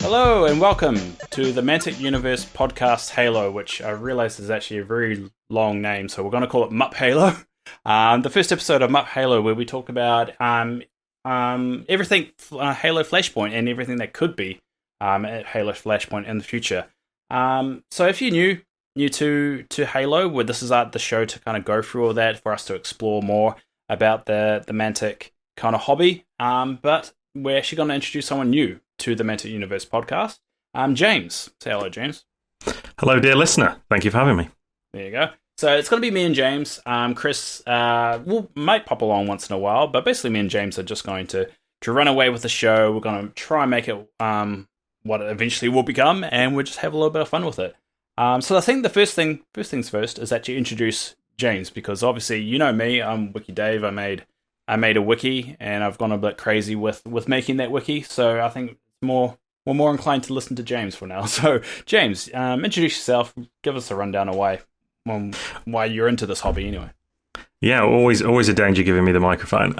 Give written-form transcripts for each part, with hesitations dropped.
Hello and welcome to the Mantic Universe podcast Halo, which I realise is actually a very long name, so we're going to call it MUP Halo. The first episode of MUP Halo, where we talk about everything Halo Flashpoint and everything that could be at Halo Flashpoint in the future. So if you're new to Halo, where this is the show to kind of go through all that, for us to explore more about the Mantic kind of hobby, but we're actually going to introduce someone new to the Mantic Universe podcast. James. Say hello, James. Hello, dear listener. Thank you for having me. There you go. So it's going to be me and James. Chris might pop along once in a while, but basically me and James are just going to run away with the show. We're going to try and make it what it eventually will become, and we'll just have a little bit of fun with it. So I think the first things first is that you introduce James, because obviously you know me. I'm Wiki Dave. I made a wiki, and I've gone a bit crazy with making that wiki. So I think we're more inclined to listen to James for now. So James, introduce yourself. Give us a rundown of why you're into this hobby anyway. Yeah, always a danger giving me the microphone.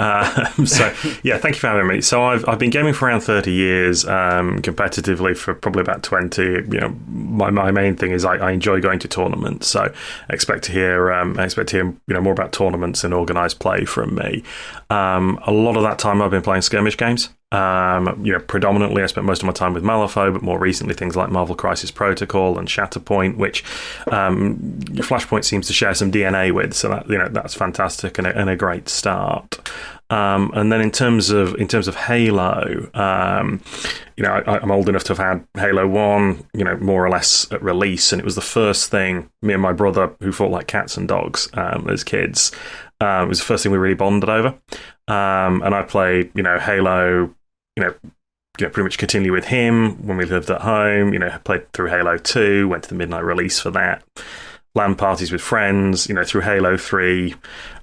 So yeah, thank you for having me. So I've been gaming for around 30 years, competitively for probably about 20. You know, my main thing is I enjoy going to tournaments. So I expect to hear more about tournaments and organised play from me. A lot of that time I've been playing skirmish games. Predominantly I spent most of my time with Malifaux, but more recently things like Marvel Crisis Protocol and Shatterpoint, which Flashpoint seems to share some DNA with. So that's fantastic and a great start. And then in terms of Halo, I'm old enough to have had Halo 1, more or less at release, and it was the first thing me and my brother, who fought like cats and dogs as kids, it was the first thing we really bonded over. And I played, Halo, pretty much continue with him when we lived at home. Played through Halo 2, went to the midnight release for that. LAN parties with friends, through Halo 3,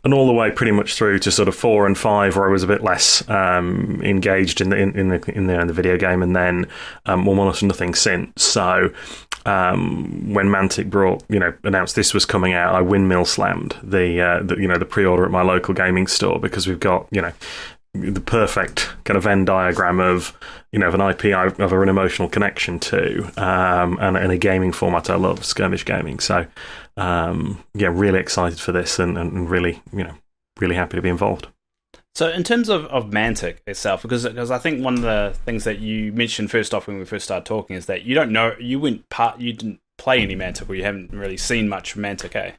and all the way pretty much through to sort of 4 and 5, where I was a bit less engaged in the video game, and then almost nothing since. So when Mantic announced this was coming out, I windmill slammed the pre-order at my local gaming store, because we've got the perfect kind of Venn diagram of an IP I have an emotional connection to, and a gaming format I love, skirmish gaming. So really excited for this, and really happy to be involved. So in terms of Mantic itself, because I think one of the things that you mentioned first off when we first started talking is that you didn't play any Mantic, or you haven't really seen much Mantic, eh?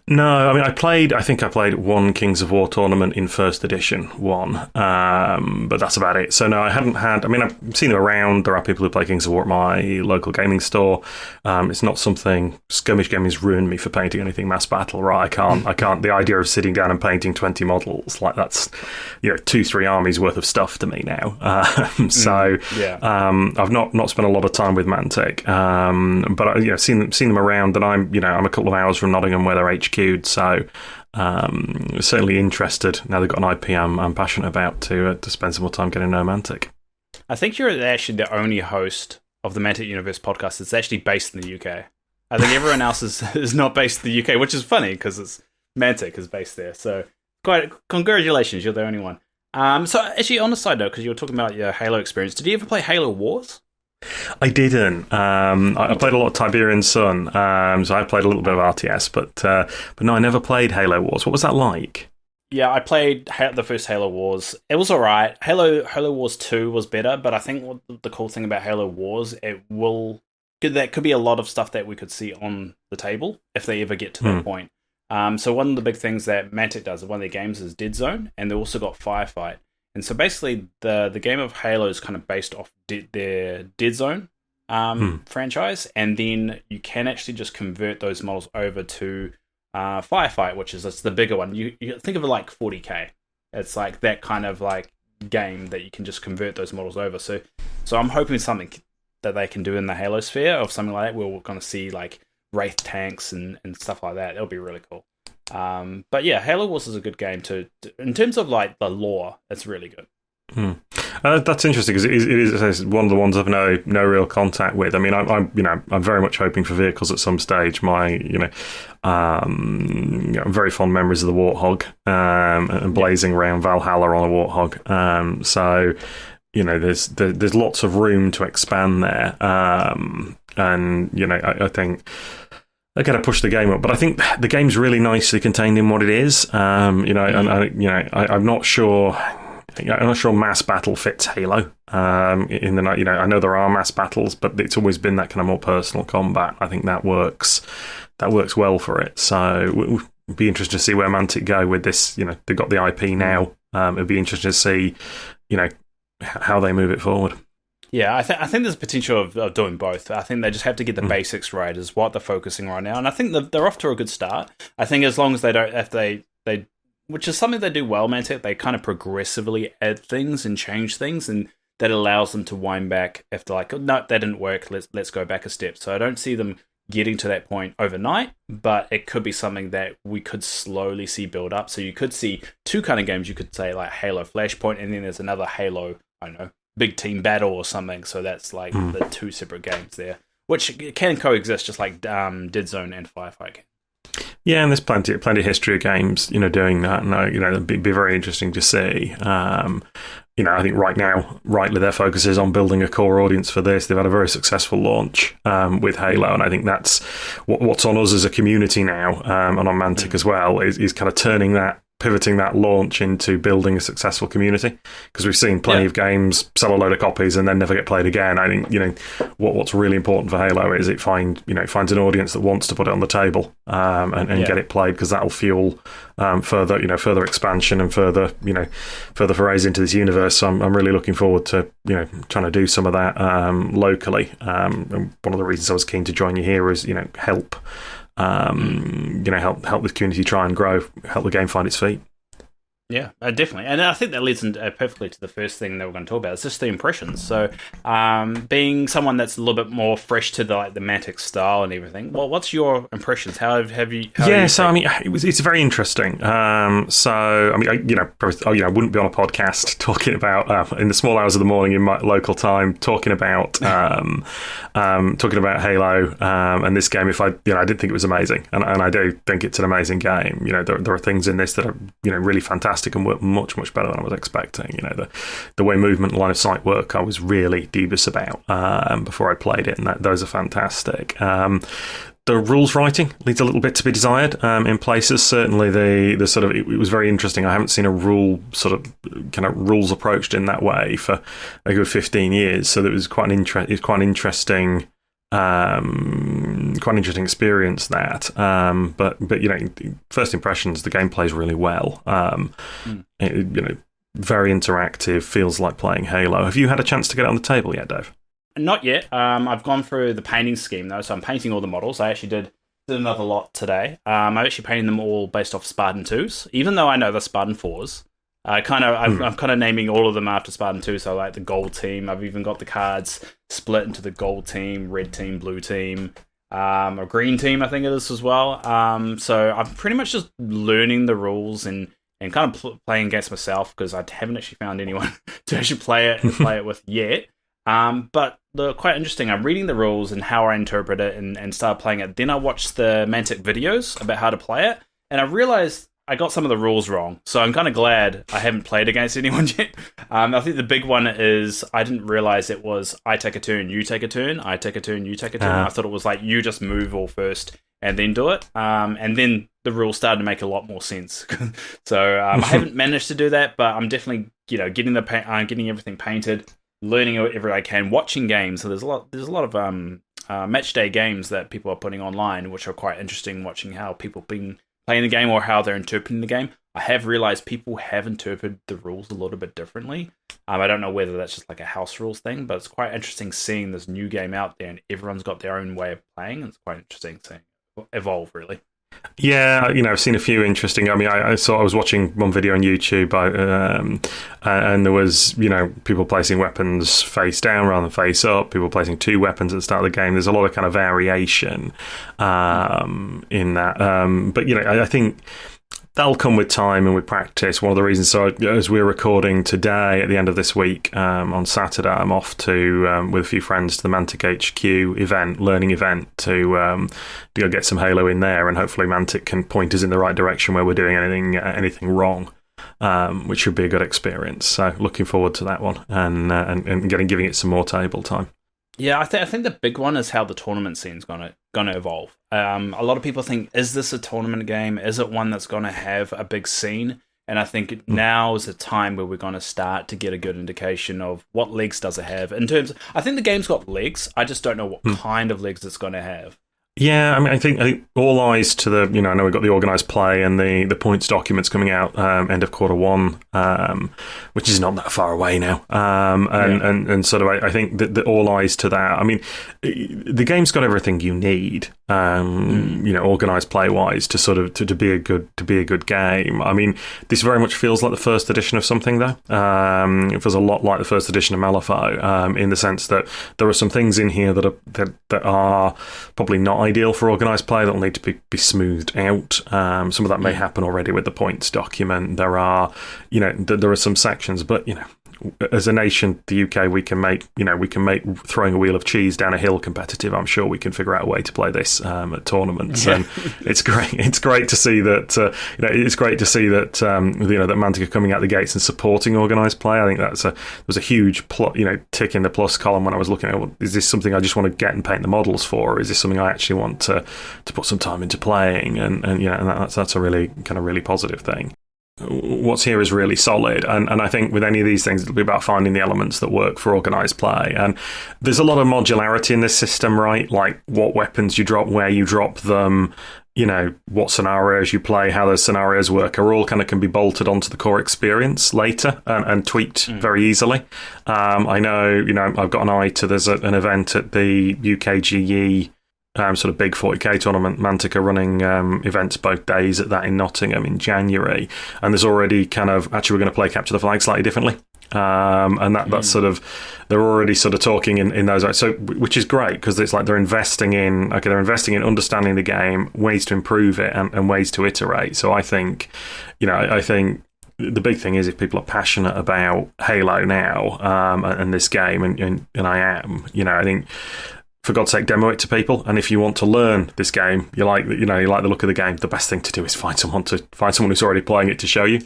No, I mean, I think I played one Kings of War tournament in first edition, but that's about it. So no, I haven't had, I've seen them around. There are people who play Kings of War at my local gaming store. It's not something, skirmish gaming has ruined me for painting anything mass battle, right? I can't, the idea of sitting down and painting 20 models, like that's, 2-3 armies worth of stuff to me now. I've not spent a lot of time with Mantic, but I've seen them around, and I'm a couple of hours from Nottingham where they're HQ'd, so certainly interested now they've got an IP I'm passionate about to spend some more time getting to know Mantic. I think you're actually the only host of the Mantic Universe podcast that's actually based in the UK. I think everyone else is not based in the UK, which is funny because Mantic is based there. So congratulations, you're the only one. So actually, on the side note, because you were talking about your Halo experience, did you ever play Halo Wars? I didn't. I played a lot of Tiberian Sun, so I played a little bit of RTS, but no, I never played Halo Wars. What was that like? Yeah, I played the first Halo Wars. It was alright. Halo Wars 2 was better, but I think what the cool thing about Halo Wars, that could be a lot of stuff that we could see on the table if they ever get to that point. So one of the big things that Mantic does, one of their games, is Dead Zone, and they also got Firefight. And so basically, the game of Halo is kind of based off their Dead Zone franchise, and then you can actually just convert those models over to Firefight, which is the bigger one. You think of it like 40k. It's like that kind of like game that you can just convert those models over. So I'm hoping something that they can do in the Halo sphere of something like that, where we're going to see like Wraith tanks and stuff like that. It'll be really cool. But yeah, Halo Wars is a good game to in terms of like the lore. It's really good. That's interesting, because it is one of the ones I've no real contact with. I mean, I'm very much hoping for vehicles at some stage. Very fond memories of the Warthog and blazing around Valhalla on a Warthog. So there's lots of room to expand there, and I think they're going to push the game up. But I think the game's really nicely contained in what it is. I'm not sure. I'm not sure mass battle fits Halo. In the I know there are mass battles, but it's always been that kind of more personal combat. I think that works well for it. So it'd be interesting to see where Mantic go with this. They've got the IP now. It'd be interesting to see, how they move it forward. Yeah, I think there's potential of doing both. I think they just have to get the basics right, is what they're focusing right now, and I think they're off to a good start. I think as long as they don't, if they which is something they do well, Mantic, they kind of progressively add things and change things, and that allows them to wind back if they're like, oh, no, that didn't work, let's go back a step. So I don't see them getting to that point overnight, but it could be something that we could slowly see build up. So you could see two kind of games. You could say like Halo Flashpoint, and then there's another Halo, I don't know, Big Team Battle or something. So that's like the two separate games there, which can coexist just like Dead Zone and Firefight can. Yeah, and there's plenty of history of games, doing that, and it'd be very interesting to see. I think right now, rightly, their focus is on building a core audience for this. They've had a very successful launch with Halo, and I think that's what's on us as a community now, and on Mantic as well, is kind of pivoting that launch into building a successful community, because we've seen plenty of games sell a load of copies and then never get played again. I think what's really important for Halo is it finds an audience that wants to put it on the table and get it played, because that'll fuel further expansion and further forays into this universe. So I'm really looking forward to trying to do some of that locally. And one of the reasons I was keen to join you here is help. Help this community try and grow, help the game find its feet. Yeah, definitely. And I think that leads perfectly to the first thing that we're going to talk about. It's just the impressions. So, being someone that's a little bit more fresh to the Mantic style and everything, well, what's your impressions? How have you? It's very interesting. I wouldn't be on a podcast talking about in the small hours of the morning in my local time talking about Halo and this game if I did think it was amazing, and I do think it's an amazing game. There are things in this that are really fantastic and work much better than I was expecting. The way movement and line of sight work, I was really dubious about before I played it, and those are fantastic. The rules writing leaves a little bit to be desired in places. Certainly, the sort of it was very interesting. I haven't seen a rule sort of kind of rules approached in that way for a good 15 years. So that was quite an interesting. Quite an interesting experience that, but first impressions, the game plays really well. Very interactive, feels like playing Halo. Have you had a chance to get it on the table yet, Dave? Not yet. I've gone through the painting scheme though, so I'm painting all the models. I actually did another lot today. I'm actually painting them all based off Spartan 2s, even though I know the Spartan 4s. I'm kind of naming all of them after Spartan 2, so like the gold team. I've even got the cards split into the gold team, red team, blue team, a green team, I think it is as well. So I'm pretty much just learning the rules and kind of playing against myself, because I haven't actually found anyone to actually play it with yet. But they're quite interesting. I'm reading the rules and how I interpret it and start playing it. Then I watched the Mantic videos about how to play it, and I realized I got some of the rules wrong, so I'm kind of glad I haven't played against anyone yet. I think the big one is I didn't realize it was I take a turn, you take a turn, I take a turn, you take a turn. I thought it was like you just move all first and then do it. And then the rules started to make a lot more sense. So I haven't managed to do that, but I'm definitely getting everything painted, learning whatever I can, watching games. So there's a lot of match day games that people are putting online, which are quite interesting. Watching how people been playing the game or how they're interpreting the game. I have realized people have interpreted the rules a little bit differently. I don't know whether that's just like a house rules thing, but it's quite interesting seeing this new game out there and everyone's got their own way of playing. And it's quite interesting seeing it evolve, really. Yeah, I've seen a few interesting. I mean, I was watching one video on YouTube, and there was, people placing weapons face down rather than face up. People placing two weapons at the start of the game. There's a lot of kind of variation in that. But I think that'll come with time and with practice. One of the reasons, so as we're recording today, at the end of this week, on Saturday, I'm off to with a few friends to the Mantic HQ learning event, to go get some Halo in there, and hopefully Mantic can point us in the right direction where we're doing anything wrong. which should be a good experience. So looking forward to that one and giving it some more table time. Yeah, I think the big one is how the tournament scene's gonna evolve. A lot of people think, is this a tournament game? Is it one that's gonna have a big scene? And I think now is a time where we're gonna start to get a good indication of what legs does it have. In terms, I think the game's got legs. I just don't know what kind of legs it's gonna have. Yeah, I mean, I think all eyes to the, I know we've got the organised play and the points documents coming out end of quarter one, which is not that far away now. And sort of, I think that all eyes to that. I mean, the game's got everything you need, organised play wise to sort of to be a good game. I mean, this very much feels like the first edition of something, though. It feels a lot like the first edition of Malifaux, in the sense that there are some things in here that are probably not ideal for organised play that will need to be smoothed out. Some of that may happen already with the points document. There are, there are some sections, but as a nation, the UK, we can make throwing a wheel of cheese down a hill competitive. I'm sure we can figure out a way to play this at tournaments, and it's great. It's great to see that. It's great to see that. That Mantic are coming out the gates and supporting organised play. I think there was a huge tick in the plus column when I was looking at, is this something I just want to get and paint the models for, or is this something I actually want to put some time into playing? And that's a really kind of really positive thing. What's here is really solid, and I think with any of these things, it'll be about finding the elements that work for organised play. And there's a lot of modularity in this system, right? Like what weapons you drop, where you drop them, what scenarios you play, how those scenarios work, are all kind of can be bolted onto the core experience later and tweaked very easily. I know, I've got an eye to, there's an event at the UKGE sort of big 40k tournament. Mantic are running events both days at that in Nottingham in January, and there's already kind of, actually we're going to play Capture the Flag slightly differently, and that's sort of, they're already sort of talking in those, so which is great, because it's like they're investing in understanding the game, ways to improve it, and ways to iterate. So I think the big thing is, if people are passionate about Halo now and this game, and I am, I think, for God's sake, demo it to people. And if you want to learn this game, you like the look of the game, the best thing to do is find someone who's already playing it to show you.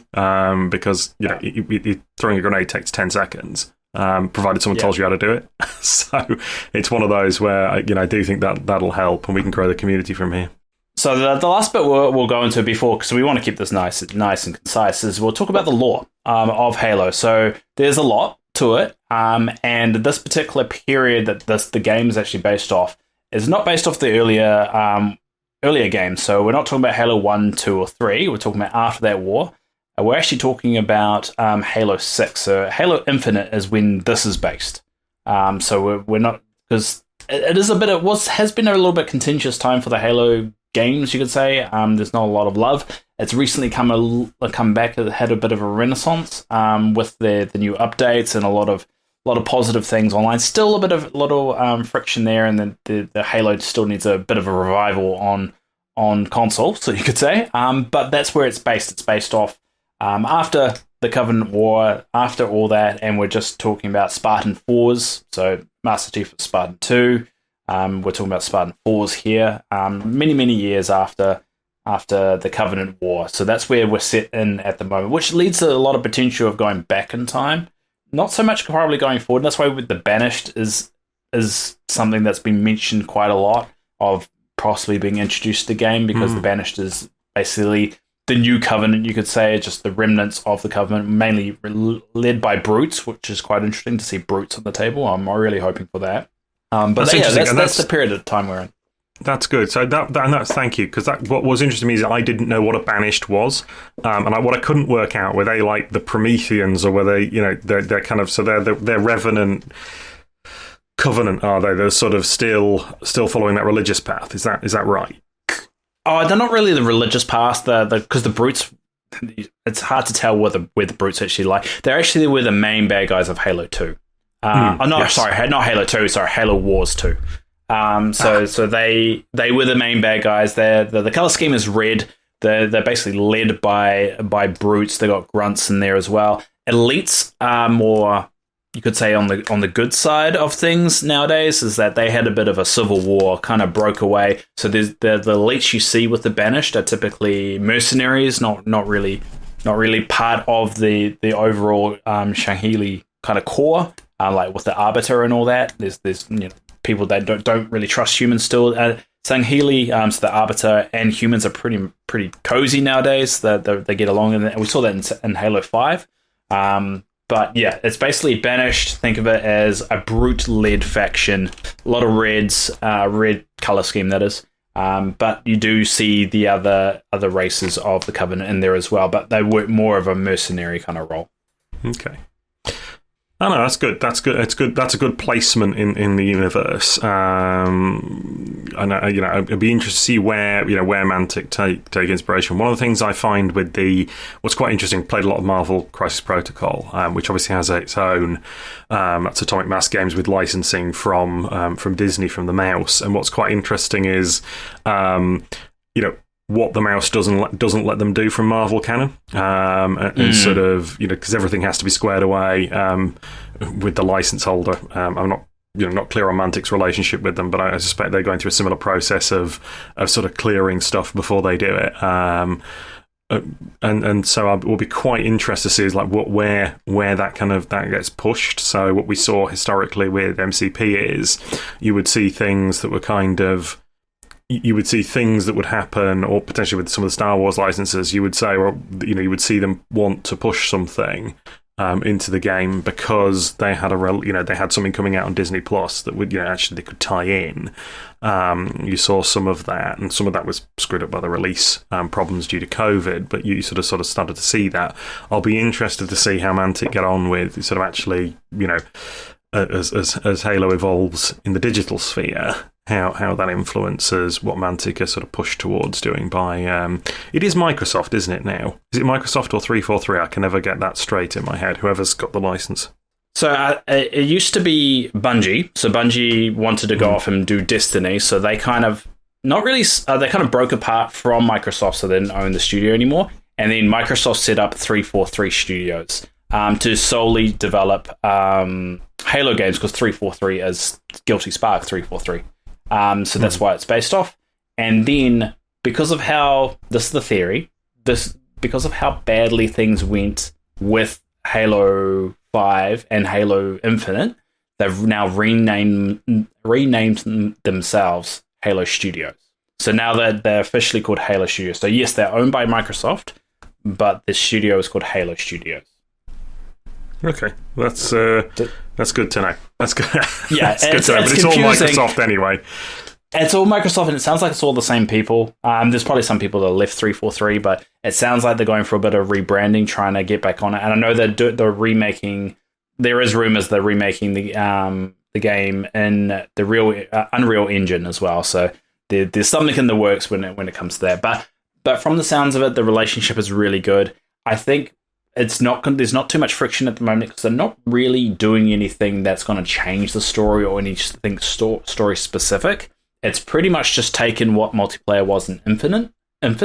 Because throwing a grenade takes 10 seconds, provided someone tells you how to do it. So it's one of those where I do think that'll help, and we can grow the community from here. So the last bit we'll go into before, because we want to keep this nice and concise, is we'll talk about the lore of Halo. So there's a lot to it, and this particular period that the game is actually based off is not based off the earlier games. So we're not talking about Halo 1, 2, or 3. We're talking about after that war. We're actually talking about Halo 6. So Halo Infinite is when this is based. So we're not, because it is has been a little bit contentious time for the Halo games, you could say. There's not a lot of love. It's recently come back. It had a bit of a renaissance with the new updates and a lot of positive things online. Still a bit of little friction there, and then the Halo still needs a bit of a revival on console, so you could say. But that's where it's based. It's based off after the Covenant War, after all that, and we're just talking about Spartan 4s. So Master Chief of Spartan 2. We're talking about Spartan 4s here, many years after the Covenant War. So that's where we're set in at the moment, which leads to a lot of potential of going back in time. Not so much probably going forward. And that's why with the Banished is something that's been mentioned quite a lot, of possibly being introduced to the game, because the Banished is basically the new Covenant, you could say, just the remnants of the Covenant, mainly led by brutes, which is quite interesting to see brutes on the table. I'm really hoping for that. But that's the period of time we're in. That's good. So that's thank you, because what was interesting to me is I didn't know what a Banished was, and what I couldn't work out, were they like the Prometheans, or were they, they're kind of, so they're Revenant Covenant, are they? They're sort of still following that religious path. Is that right? Oh, they're not really the religious path, because the brutes. It's hard to tell where the brutes actually lie. They were the main bad guys of Halo 2. Sorry, not Halo 2. Sorry, Halo Wars 2. So they were the main bad guys. The color scheme is red. They're basically led by brutes. They got grunts in there as well. Elites are more, you could say, on the good side of things nowadays. Is that they had a bit of a civil war, kind of broke away. So there's the elites you see with the Banished are typically mercenaries, not really not really part of the overall Shangheili kind of core, like with the Arbiter and all that. There's people that don't really trust humans still. Shangheili, so the Arbiter and humans are pretty cozy nowadays. They get along, and we saw that in Halo 5. But yeah, it's basically Banished. Think of it as a brute-led faction. A lot of reds, red color scheme that is. But you do see the other races of the Covenant in there as well, but they work more of a mercenary kind of role. Okay. Oh no, that's good. That's good. It's good. That's a good placement in the universe. And it'd be interesting to see where Mantic take inspiration. One of the things I find with what's quite interesting, played a lot of Marvel Crisis Protocol, which obviously has its own that's Atomic Mass Games with licensing from Disney, from the mouse. And what's quite interesting is what the mouse doesn't let them do from Marvel canon, and sort of because everything has to be squared away with the license holder. I'm not clear on Mantic's relationship with them, but I suspect they're going through a similar process of sort of clearing stuff before they do it. And so I will be quite interested to see is like where that gets pushed. So what we saw historically with MCP is you would see things that were you would see things that would happen, or potentially with some of the Star Wars licenses, you would say, you would see them want to push something into the game because they had they had something coming out on Disney Plus that would actually they could tie in. You saw some of that, and some of that was screwed up by the release problems due to COVID. But you sort of started to see that. I'll be interested to see how Mantic get on with sort of actually as Halo evolves in the digital sphere. How that influences what Mantic are sort of pushed towards doing by... it is Microsoft, isn't it, now? Is it Microsoft or 343? I can never get that straight in my head, whoever's got the license. So it used to be Bungie. So Bungie wanted to go off and do Destiny, so they kind of... Not really... they kind of broke apart from Microsoft, so they didn't own the studio anymore. And then Microsoft set up 343 Studios to solely develop Halo games, because 343 is Guilty Spark 343. So that's why it's based off. And then, because of how, this is the theory, because of how badly things went with Halo 5 and Halo Infinite, they've now renamed themselves Halo Studios. So now they're officially called Halo Studios. So yes, they're owned by Microsoft, but the studio is called Halo Studios. Okay, that's good to know. That's good. Yeah, that's good to know. But it's all Microsoft anyway. It's all Microsoft, and it sounds like it's all the same people. There's probably some people that left 343, but it sounds like they're going for a bit of rebranding, trying to get back on it. And I know they're remaking. There is rumors they're remaking the game in the real Unreal Engine as well. So there's something in the works when it comes to that. But from the sounds of it, the relationship is really good. I think. There's not too much friction at the moment because they're not really doing anything that's going to change the story or anything story specific. It's pretty much just taken what multiplayer was in Infinite, and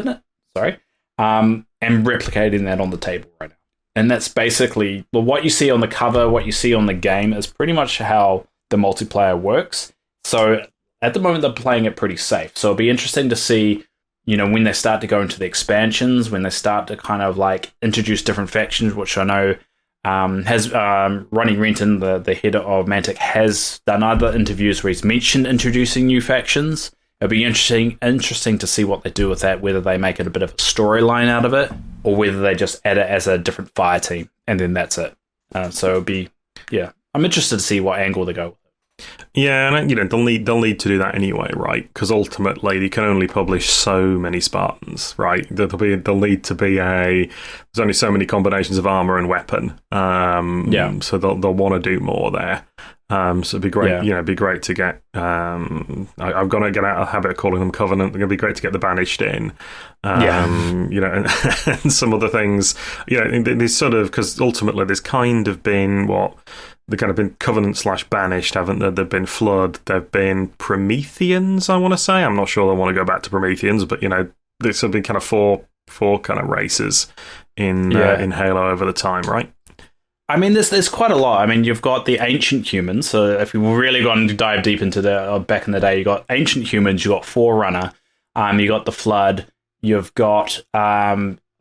replicating that on the table right now. And that's basically what you see on the cover, what you see on the game is pretty much how the multiplayer works. So at the moment, they're playing it pretty safe. So it'll be interesting to see when they start to go into the expansions, when they start to kind of like introduce different factions, which I know has Ronnie Renton, the head of Mantic, has done other interviews where he's mentioned introducing new factions. It'll be interesting to see what they do with that, whether they make it a bit of a storyline out of it, or whether they just add it as a different fire team, and then that's it. So it'll be, I'm interested to see what angle they go with. Yeah, and they'll need to do that anyway, right? Because ultimately, you can only publish so many Spartans, right? There'll need to be there's only so many combinations of armor and weapon. So they'll want to do more there. So it'd be great. It'd be great to get. I've got to get out of the habit of calling them Covenant. It'd be great to get the Banished in. And some other things. There's sort of, because ultimately there's kind of been they've kind of been Covenant / Banished, haven't there? They've been Flood. They've been Prometheans, I want to say. I'm not sure they want to go back to Prometheans, but, there's been kind of four kind of races in Halo over the time, right? I mean, there's quite a lot. I mean, you've got the ancient humans. So if we really gone to dive deep into back in the day, you got ancient humans, you got Forerunner, you got the Flood, you've got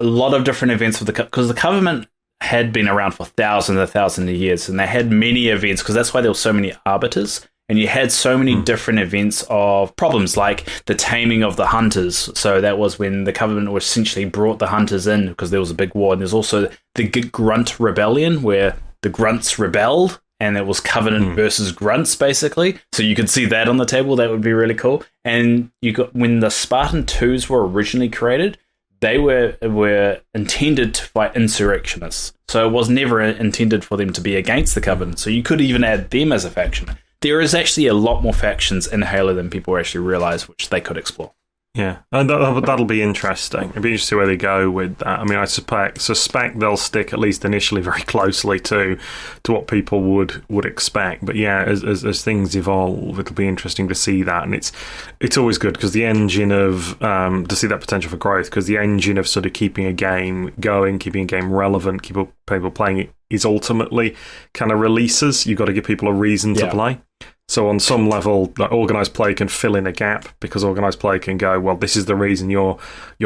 a lot of different events with because the Covenant had been around for thousands of years, and they had many events because that's why there were so many arbiters. And you had so many different events of problems, like the taming of the hunters. So that was when the Covenant essentially brought the hunters in because there was a big war. And there's also the Grunt Rebellion, where the Grunts rebelled, and it was Covenant versus Grunts, basically. So you could see that on the table. That would be really cool. And you got when the Spartan 2s were originally created, they were intended to fight insurrectionists. So it was never intended for them to be against the Covenant. So you could even add them as a faction. There is actually a lot more factions in Halo than people actually realize, which they could explore. Yeah, and that'll be interesting. It'll be interesting to see where they go with that. I mean, I suspect they'll stick at least initially very closely to what people would expect. But yeah, as things evolve, it'll be interesting to see that, and it's always good because the engine of to see that potential for growth, because the engine of sort of keeping a game going, keeping a game relevant, keep people playing it is ultimately kind of releases. You've got to give people a reason to play. So on some level, like, organised play can fill in a gap because organised play can go, well, this is the reason you're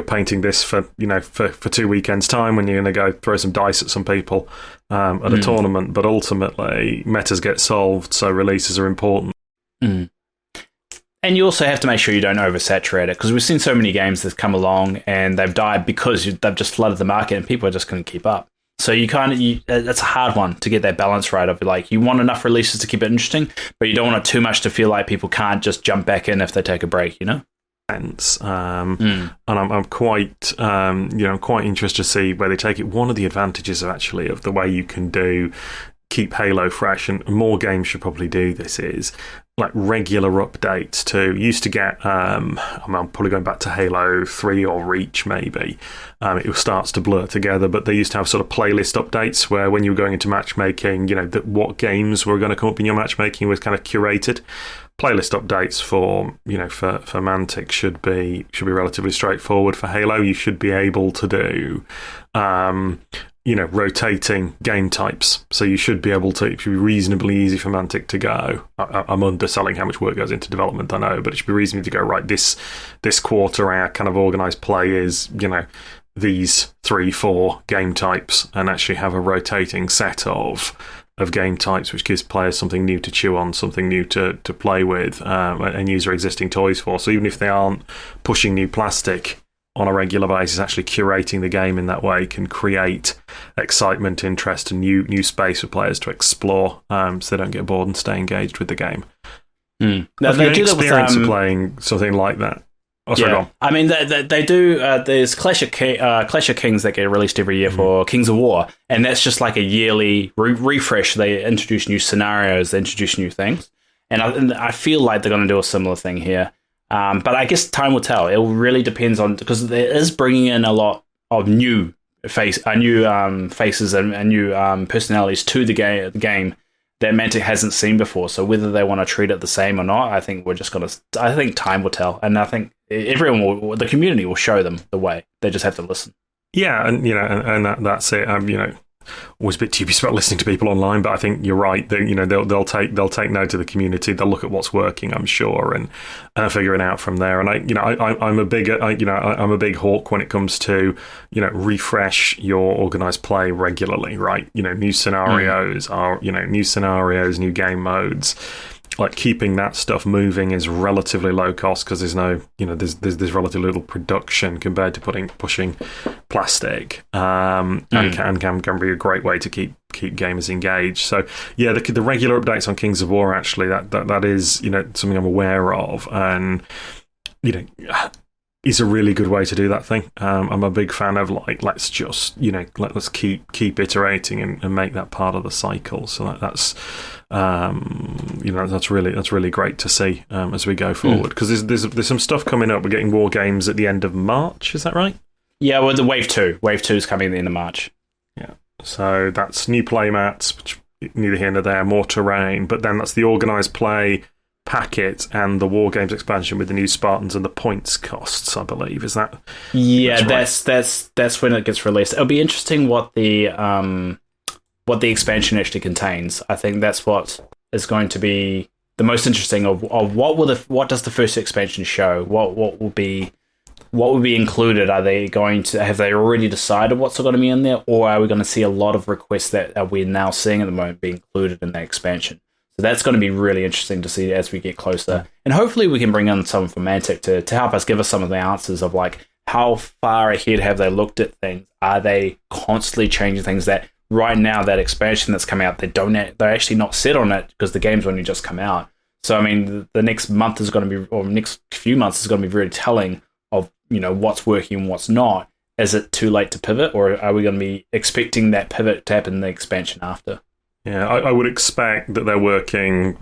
painting this for 2 weekends' time when you're going to go throw some dice at some people at a tournament. But ultimately, metas get solved, so releases are important. And you also have to make sure you don't oversaturate it, because we've seen so many games that come along and they've died because they've just flooded the market and people are just going to keep up. So that's a hard one to get that balance right of like, you want enough releases to keep it interesting, but you don't want it too much to feel like people can't just jump back in if they take a break, And I'm quite quite interested to see where they take it. One of the advantages of the way you can keep Halo fresh, and more games should probably do this, is like regular updates too. Used to get I'm probably going back to Halo 3 or Reach maybe. It starts to blur together, but they used to have sort of playlist updates where when you were going into matchmaking, what games were going to come up in your matchmaking was kind of curated. Playlist updates for Mantic should be relatively straightforward. For Halo, you should be able to do rotating game types. So you should be able to, it should be reasonably easy for Mantic to go. I'm underselling how much work goes into development, I know, but it should be reasonable to go, right, this quarter our kind of organised play is, these 3-4 game types, and actually have a rotating set of game types, which gives players something new to chew on, something new to play with, and use their existing toys for. So even if they aren't pushing new plastic on a regular basis, actually curating the game in that way can create excitement, interest, and new space for players to explore, so they don't get bored and stay engaged with the game. Now, they do experience of playing something like that. Oh, sorry, go on. I mean, they do. There's Clash of Kings that get released every year for Kings of War, and that's just like a yearly refresh. They introduce new scenarios, they introduce new things, and I feel like they're going to do a similar thing here. But I guess time will tell. It really depends on, because there is bringing in a lot of new faces and new personalities to the game that Mantic hasn't seen before. So whether they want to treat it the same or not, I think I think time will tell, and I think the community will show them the way. They just have to listen. Yeah, and that's it. Always a bit dubious about listening to people online, but I think you're right. They'll take note of the community. They'll look at what's working, I'm sure, and figure it out from there. And I'm a big hawk when it comes to refresh your organised play regularly. Right, new scenarios new game modes. Like, keeping that stuff moving is relatively low cost because there's no, there's relatively little production compared to pushing plastic, and can be a great way to keep gamers engaged. So yeah, the regular updates on Kings of War, actually, that is something I'm aware of, and is a really good way to do that thing. I'm a big fan of, like, let's just let's keep iterating and make that part of the cycle. So that's that's really great to see as we go forward, because there's some stuff coming up. We're getting War Games at the end of March, is that right? Yeah, well, the Wave 2 is coming at the end of March. Yeah, so that's new playmats, which neither here nor there, more terrain, but then that's the organised play packet and the War Games expansion with the new Spartans and the points costs, I believe. Is that? Yeah, that's when it gets released. It'll be interesting what the expansion actually contains. I think that's what is going to be the most interesting of what does the first expansion show? What will be what will be included? Are they going to have they already decided what's going to be in there, or are we going to see a lot of requests that we're now seeing at the moment be included in that expansion? So that's going to be really interesting to see as we get closer, and hopefully we can bring in someone from Mantic to help us give us some of the answers of like how far ahead have they looked at things? Are they constantly changing things that right now that expansion that's coming out they're actually not set on it because the game's only just come out. So I mean the next month is going to be, or next few months is going to be very telling of what's working and what's not. Is it too late to pivot, or are we going to be expecting that pivot to happen in the expansion after? Yeah, I would expect that they're working.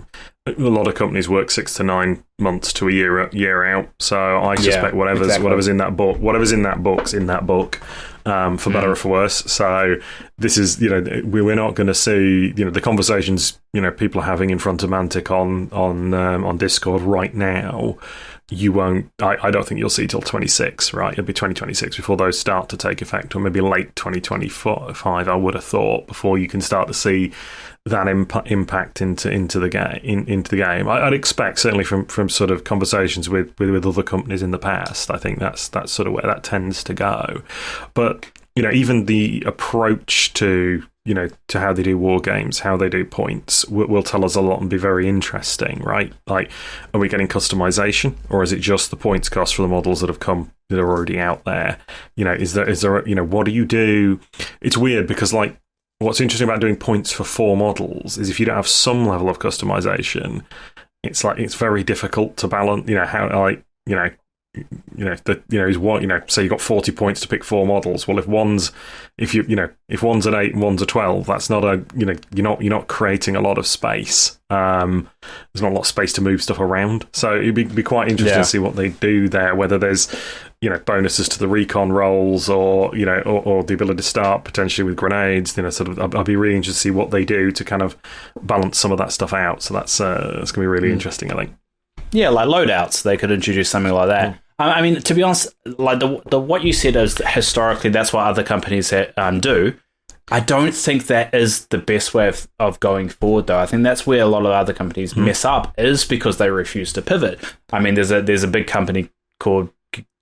A lot of companies work 6 to 9 months to a year out. So I suspect whatever's in that book's in that book, for better or for worse. So this is we're not going to see the conversations people are having in front of Mantic on Discord right now. You won't. I don't think you'll see till 26, right? It'll be 2026 before those start to take effect, or maybe late 2025. I would have thought before you can start to see that impact into the game. I'd expect certainly from sort of conversations with other companies in the past. I think that's sort of where that tends to go. But even the approach to how they do war games, how they do points, will tell us a lot and be very interesting, right? Like, are we getting customization, or is it just the points cost for the models that are already out there? Is there what do you do? It's weird because like what's interesting about doing points for 4 models is if you don't have some level of customization, it's very difficult to balance. Say you got 40 points to pick 4 models. Well, if one's an 8 and one's a 12, that's not you're not creating a lot of space. There's not a lot of space to move stuff around. So it'd be quite interesting to see what they do there. Whether there's bonuses to the recon rolls, or the ability to start potentially with grenades. I'll be really interested to see what they do to kind of balance some of that stuff out. So that's going to be really interesting, I think. Yeah, like loadouts, they could introduce something like that. I mean, to be honest, like the what you said is historically that's what other companies do. I don't think that is the best way of going forward, though. I think that's where a lot of other companies mess up, is because they refuse to pivot. I mean, there's a big company called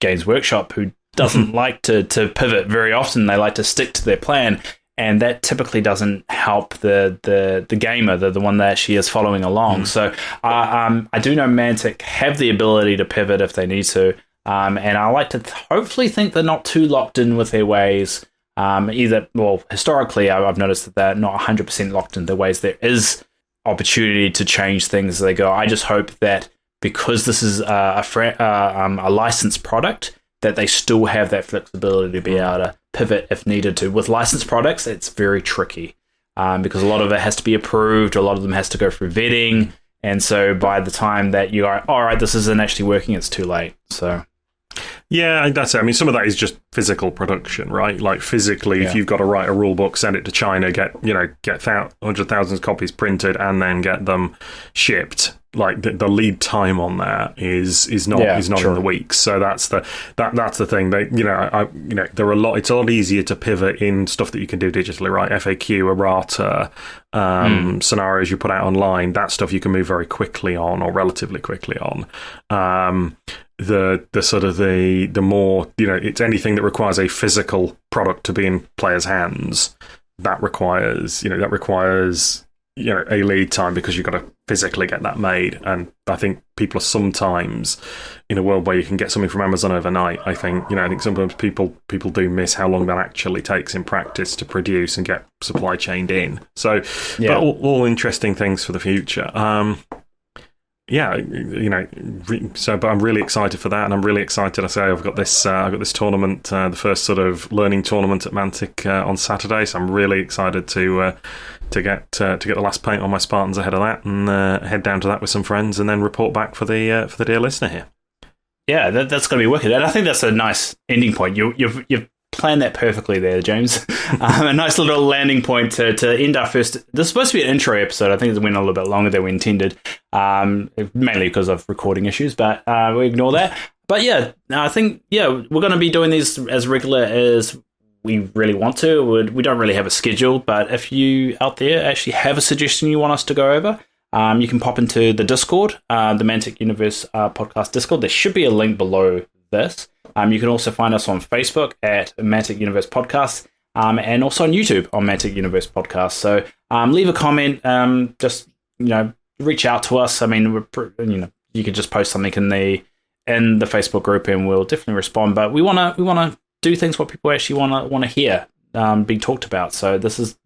Games Workshop who doesn't like to pivot very often. They like to stick to their plan, and that typically doesn't help the gamer, the one that actually is following along. So I do know Mantic have the ability to pivot if they need to, and I like to hopefully think they're not too locked in with their ways. Historically, I've noticed that they're not 100% locked in their ways. There is opportunity to change things as they go. I just hope that because this is a licensed product, that they still have that flexibility to be able to pivot if needed to. With licensed products, it's very tricky because a lot of it has to be approved, a lot of them has to go through vetting, and so by the time that you are, all right, this isn't actually working, it's too late. So yeah, that's it. I mean, some of that is just physical production, right? Like physically, if you've got to write a rule book, send it to China, get 100,000 copies printed, and then get them shipped. Like the lead time on that is not in the weeks. So that's the thing. There are a lot. It's a lot easier to pivot in stuff that you can do digitally, right? FAQ, errata, scenarios you put out online. That stuff you can move very quickly on, or relatively quickly on. The more it's anything that requires a physical product to be in players' hands. That requires a lead time because you've got to physically get that made. And I think people are sometimes in a world where you can get something from Amazon overnight. I think sometimes people do miss how long that actually takes in practice to produce and get supply chained in. So, but all interesting things for the future. But I'm really excited for that, and I'm really excited. I've got this tournament, the first sort of learning tournament at Mantic on Saturday. So I'm really excited to get the last paint on my Spartans ahead of that, and head down to that with some friends, and then report back for the dear listener here. Yeah, that's going to be wicked, and I think that's a nice ending point. You've planned that perfectly there, James. A nice little landing point to end our first. This is supposed to be an intro episode. I think it went a little bit longer than we intended, mainly because of recording issues, but we ignore that. But yeah, I think we're going to be doing these as regular as we really want to. We don't really have a schedule, but if you out there actually have a suggestion you want us to go over, you can pop into the Discord, the Mantic Universe podcast Discord. There should be a link below this. You can also find us on Facebook at Mantic Universe Podcast, and also on YouTube on Mantic Universe Podcast. So leave a comment, just reach out to us. I mean, you can just post something in the Facebook group, and we'll definitely respond. But we wanna do things what people actually wanna hear being talked about. So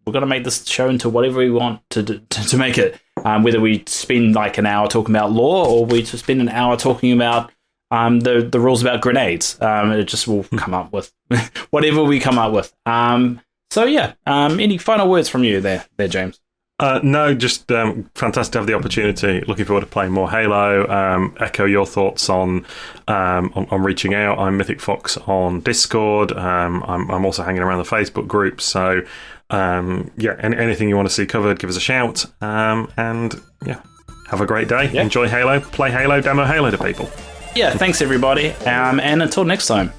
we're gonna make this show into whatever we want to make it. Whether we spend like an hour talking about lore, or we just spend an hour talking about the rules about grenades. It just will come up with whatever we come up with. So yeah, any final words from you there, James? No, just fantastic to have the opportunity. Looking forward to playing more Halo. Echo your thoughts on reaching out. I'm Mythic Fox on Discord. I'm also hanging around the Facebook group. So anything you want to see covered, give us a shout. And yeah, have a great day. Yeah. Enjoy Halo. Play Halo. Demo Halo to people. Yeah, thanks everybody. And until next time.